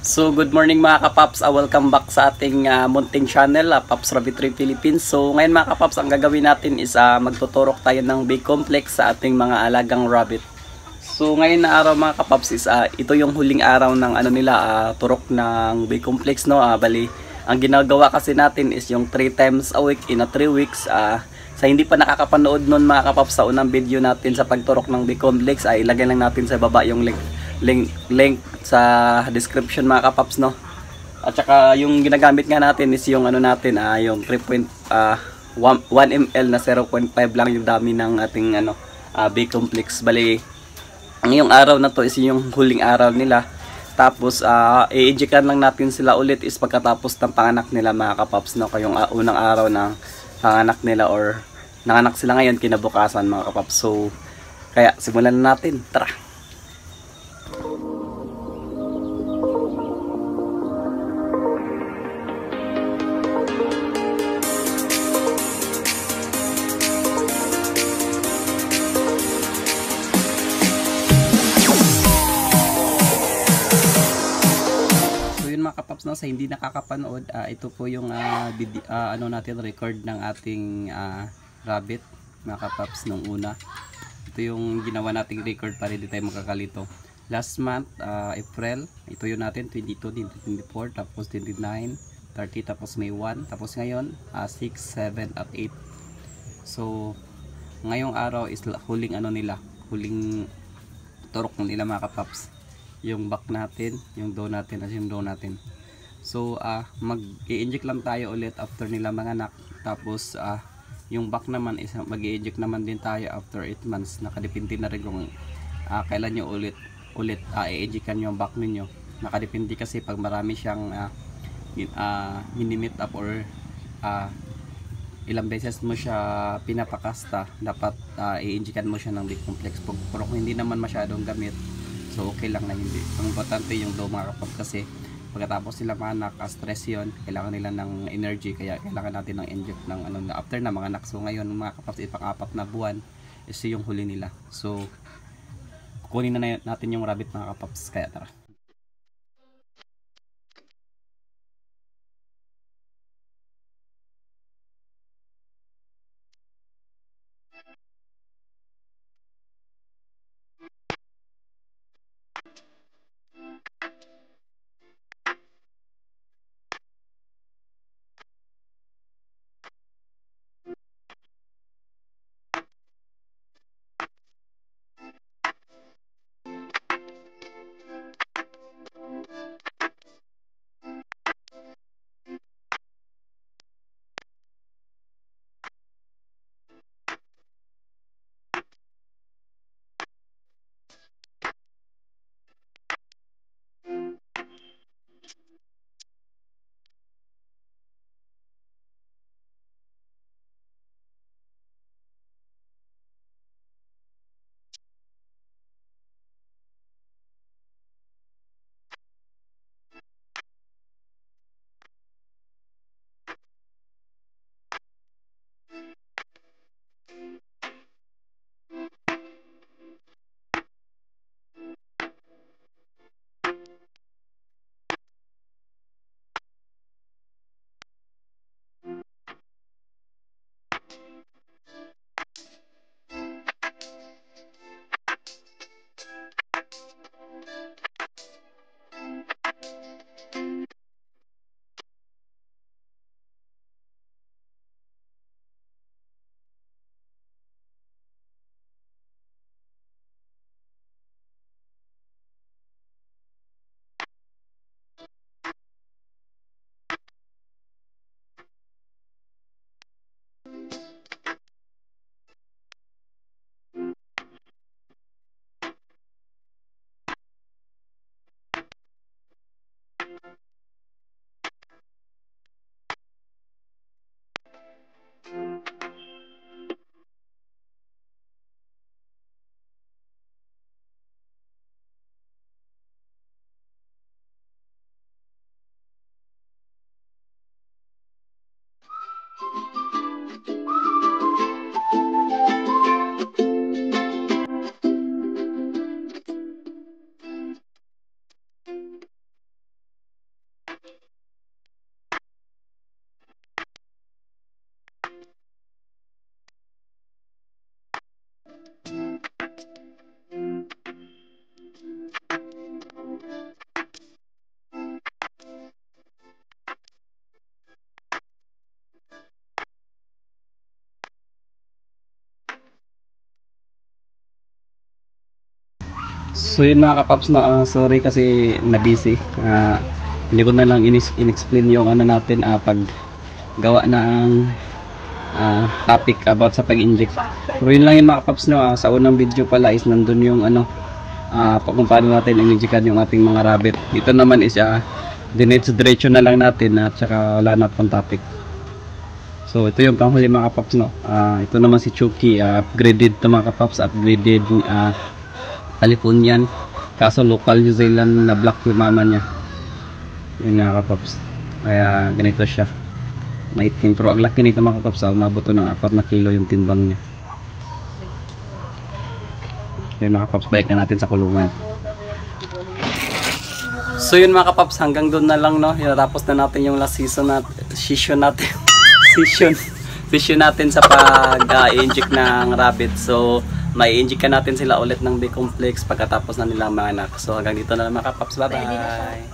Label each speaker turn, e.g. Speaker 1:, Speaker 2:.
Speaker 1: So good morning mga kapaps, welcome back sa ating munting channel, Paps Rabbitry Philippines. So ngayon mga kapaps, ang gagawin natin is magtuturok tayo ng big complex sa ating mga alagang rabbit. So ngayon na araw mga kapaps is ito yung huling araw ng turok ng big complex, no. Bali, ang ginagawa kasi natin is yung 3 times a week in a 3 weeks. Sa hindi pa nakakapanood nun mga kapaps, sa unang video natin sa pagturok ng big complex, ilagay lang natin sa baba yung link sa description mga kapaps, no. At saka yung ginagamit nga natin is yung yung 1 ml na 0.5 lang yung dami ng ating big complex. Bali, ngayong araw na to is yung huling araw nila. Tapos i-injectan lang natin sila ulit is pagkatapos ng panganak nila mga kapaps, no. Kayong unang araw ng panganak nila, or nanganak sila ngayon kinabukasan mga kapaps. So kaya simulan na natin, tara. Mga kapaps, no, sa hindi nakakapanood, ito po yung record ng ating rabbit mga kapaps nung una. Ito yung ginawa nating record para hindi tayo makakalito. Last month, April, ito yung natin 22, 24, tapos 29, 30, tapos May 1, tapos ngayon 6, 7 at 8. So ngayong araw is huling huling turok nila mga kapaps. Yung back natin, yung dough natin, at yung dough natin. So mag-i-inject lang tayo ulit after nila manganak. Tapos yung back naman is mag-i-inject naman din tayo after 8 months. Nakadepende na rin kung kailan nyo ulit i-injectan yung back ninyo. Nakadepende kasi pag marami siyang mini-meet up, or ilang beses mo siya pinapakasta, dapat i-injectan mo siya ng big complex. Pero kung hindi naman masyadong gamit, so okay lang na hindi. Ang importante yung dough mga kapap, kasi pagkatapos sila manganak, stress yun, kailangan nila ng energy, kaya kailangan natin ng inject ng after na manganak. So ngayon mga kapaps, pang-4 na buwan is yung huli nila. So kukunin na natin yung rabbit mga kapaps, kaya tara. So yun mga kapaps, no, sorry kasi na-busy. Hindi ko na lang in-explain yung ano natin pag gawa ng topic about sa pag-inject. Pero yun lang yun mga kapaps, no, sa unang video pala is nandun yung ano, kung paano natin in-injectan yung ating mga rabbit. Dito naman is diretso na lang natin at saka wala na pang topic. So ito yung panghuli mga kapaps, no. Ito naman si Chucky, upgraded to mga kapaps, upgraded Californian, kaso local New Zealand na black yung mama niya. Yun mga kapaps, kaya ganito siya, maitim, pero ang laki nito mga kapaps, umabot ng 4 na kilo yung timbang niya. Yun mga kapaps, balik na natin sa kulungan. So yun mga kapaps, hanggang doon na lang, no. Tapos na natin yung last session natin session natin sa pag-inject ng rabbit. So may inject natin sila ulit ng B-complex pagkatapos na nilang mga anak. So hanggang dito na lang mga kapaps, bye bye.